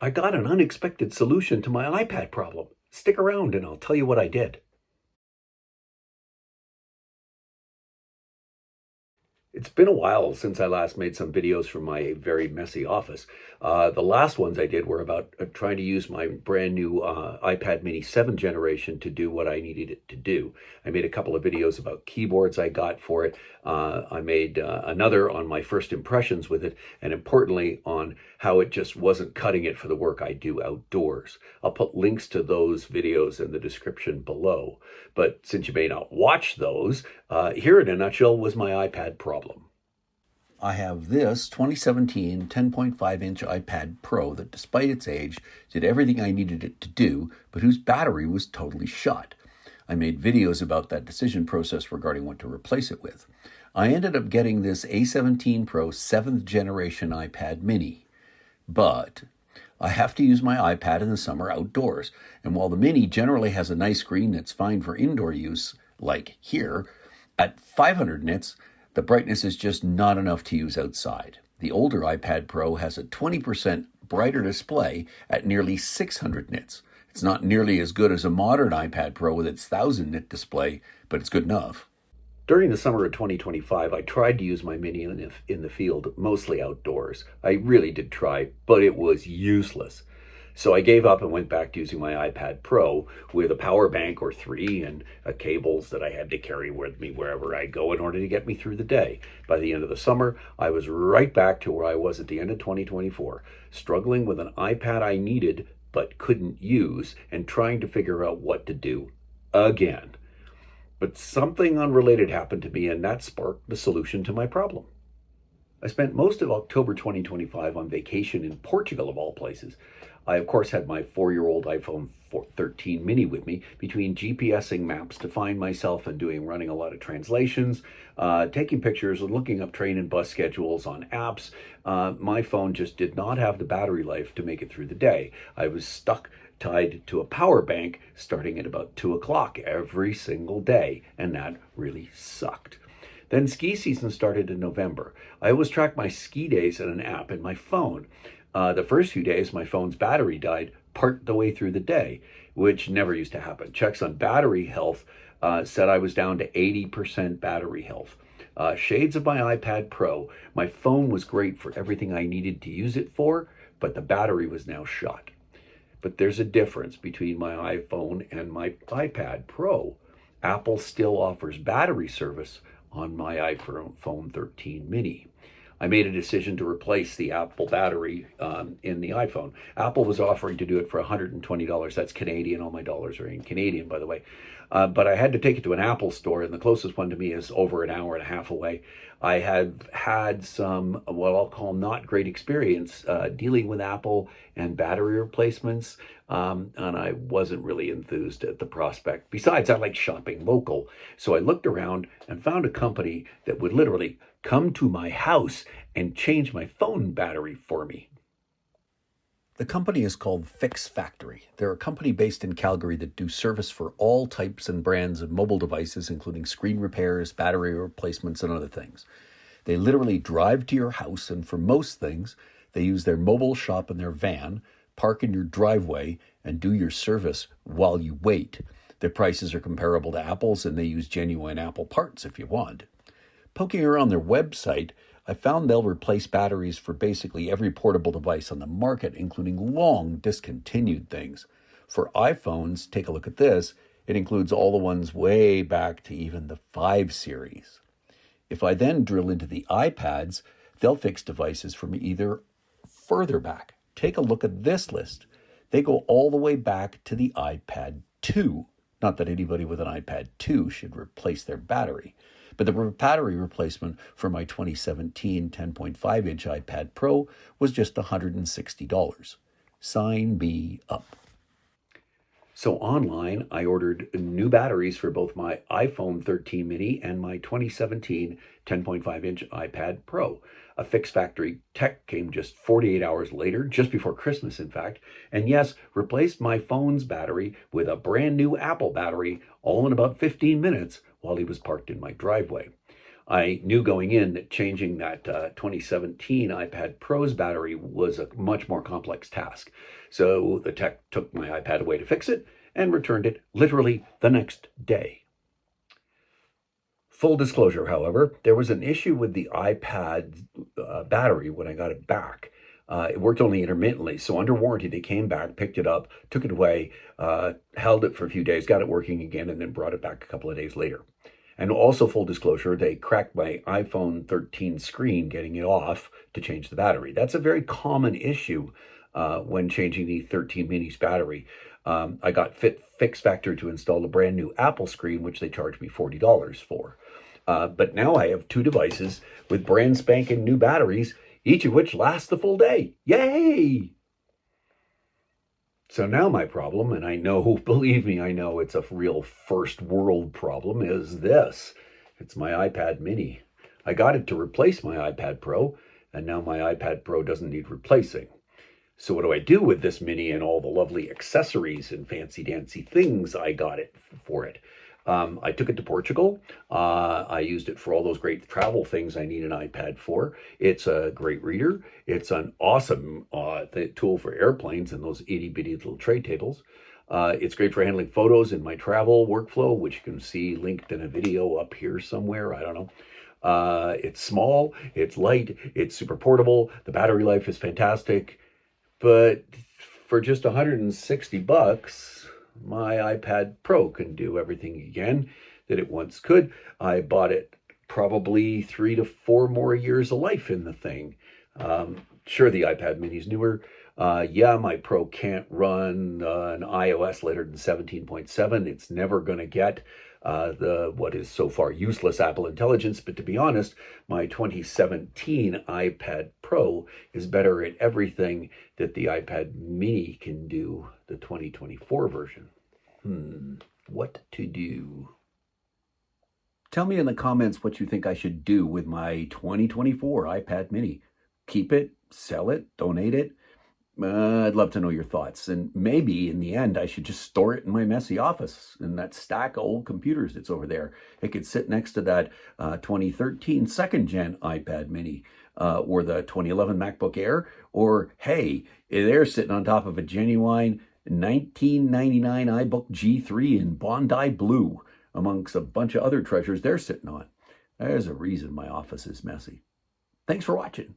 I got an unexpected solution to my iPad problem. Stick around and I'll tell you what I did. It's been a while since I last made some videos from my very messy office. The last ones I did were about trying to use my brand new iPad mini 7th generation to do what I needed it to do. I made a couple of videos about keyboards I got for it. I made another on my first impressions with it, and importantly on how it just wasn't cutting it for the work I do outdoors. I'll put links to those videos in the description below. But since you may not watch those, here in a nutshell was my iPad problem. I have this 2017 10.5-inch iPad Pro that, despite its age, did everything I needed it to do, but whose battery was totally shot. I made videos about that decision process regarding what to replace it with. I ended up getting this A17 Pro 7th generation iPad mini. But I have to use my iPad in the summer outdoors, and while the mini generally has a nice screen that's fine for indoor use, like here, at 500 nits, the brightness is just not enough to use outside. The older iPad Pro has a 20% brighter display at nearly 600 nits. It's not nearly as good as a modern iPad Pro with its 1000 nit display, but it's good enough. During the summer of 2025, I tried to use my mini in the field, mostly outdoors. I really did try, but it was useless. So I gave up and went back to using my iPad Pro with a power bank or three and cables that I had to carry with me wherever I go in order to get me through the day. By the end of the summer, I was right back to where I was at the end of 2024, struggling with an iPad I needed but couldn't use and trying to figure out what to do again. But something unrelated happened to me, and that sparked the solution to my problem. I spent most of October 2025 on vacation in Portugal, of all places. I, of course, had my 4-year-old iPhone 13 mini with me between GPSing maps to find myself and running a lot of translations, taking pictures and looking up train and bus schedules on apps. My phone just did not have the battery life to make it through the day. I was stuck tied to a power bank starting at about 2 o'clock every single day, and that really sucked. Then ski season started in November. I always track my ski days in an app in my phone. The first few days, my phone's battery died part the way through the day, which never used to happen. Checks on battery health said I was down to 80% battery health. Shades of my iPad Pro. My phone was great for everything I needed to use it for, but the battery was now shot. But there's a difference between my iPhone and my iPad Pro. Apple still offers battery service on my iPhone 13 mini. I made a decision to replace the Apple battery in the iPhone. Apple was offering to do it for $120. That's Canadian. All my dollars are in Canadian, by the way. But I had to take it to an Apple store, and the closest one to me is over an hour and a half away. I have had some, what I'll call not great experience dealing with Apple and battery replacements, and I wasn't really enthused at the prospect. Besides, I like shopping local, so I looked around and found a company that would literally come to my house and change my phone battery for me. The company is called FixFactory. They're a company based in Calgary that do service for all types and brands of mobile devices, including screen repairs, battery replacements, and other things. They literally drive to your house, and for most things, they use their mobile shop in their van, park in your driveway, and do your service while you wait. Their prices are comparable to Apple's, and they use genuine Apple parts if you want. Poking around their website, I found they'll replace batteries for basically every portable device on the market, including long discontinued things. For iPhones, take a look at this. It includes all the ones way back to even the 5 series. If I then drill into the iPads, they'll fix devices from either further back. Take a look at this list. They go all the way back to the iPad 2. Not that anybody with an iPad 2 should replace their battery. But the battery replacement for my 2017 10.5-inch iPad Pro was just $160. Sign me up. So online, I ordered new batteries for both my iPhone 13 mini and my 2017 10.5-inch iPad Pro. A FixFactory tech came just 48 hours later, just before Christmas, in fact, and yes, replaced my phone's battery with a brand new Apple battery, all in about 15 minutes while he was parked in my driveway. I knew going in that changing that 2017 iPad Pro's battery was a much more complex task. So the tech took my iPad away to fix it and returned it literally the next day. Full disclosure, however, there was an issue with the iPad battery when I got it back. It worked only intermittently, so under warranty, they came back, picked it up, took it away, held it for a few days, got it working again, and then brought it back a couple of days later. And also, full disclosure, they cracked my iPhone 13 screen getting it off to change the battery. That's a very common issue when changing the 13 mini's battery. I got FixFactory to install a brand new Apple screen, which they charged me $40 for. But now I have two devices with brand spanking new batteries, each of which lasts the full day. Yay! So now my problem, and I know, believe me, I know it's a real first world problem, is this. It's my iPad mini. I got it to replace my iPad Pro, and now my iPad Pro doesn't need replacing. So what do I do with this mini and all the lovely accessories and fancy dancy things I got it for it? I took it to Portugal. I used it for all those great travel things I need an iPad for. It's a great reader. It's an awesome tool for airplanes and those itty bitty little tray tables. It's great for handling photos in my travel workflow, which you can see linked in a video up here somewhere. I don't know. It's small, it's light, it's super portable. The battery life is fantastic. But for just $160, my iPad Pro can do everything again that it once could. I bought it probably 3 to 4 more years of life in the thing. Sure, the iPad mini's newer. Yeah, my Pro can't run an iOS later than 17.7. It's never going to get what is so far useless Apple Intelligence. But to be honest, my 2017 iPad Pro is better at everything that the iPad mini can do, the 2024 version. What to do? Tell me in the comments what you think I should do with my 2024 iPad mini. Keep it, sell it, donate it. I'd love to know your thoughts. And maybe in the end, I should just store it in my messy office in that stack of old computers that's over there. It could sit next to that 2013 second gen iPad mini or the 2011 MacBook Air. Or, hey, they're sitting on top of a genuine 1999 iBook G3 in Bondi Blue, amongst a bunch of other treasures they're sitting on. There's a reason my office is messy. Thanks for watching.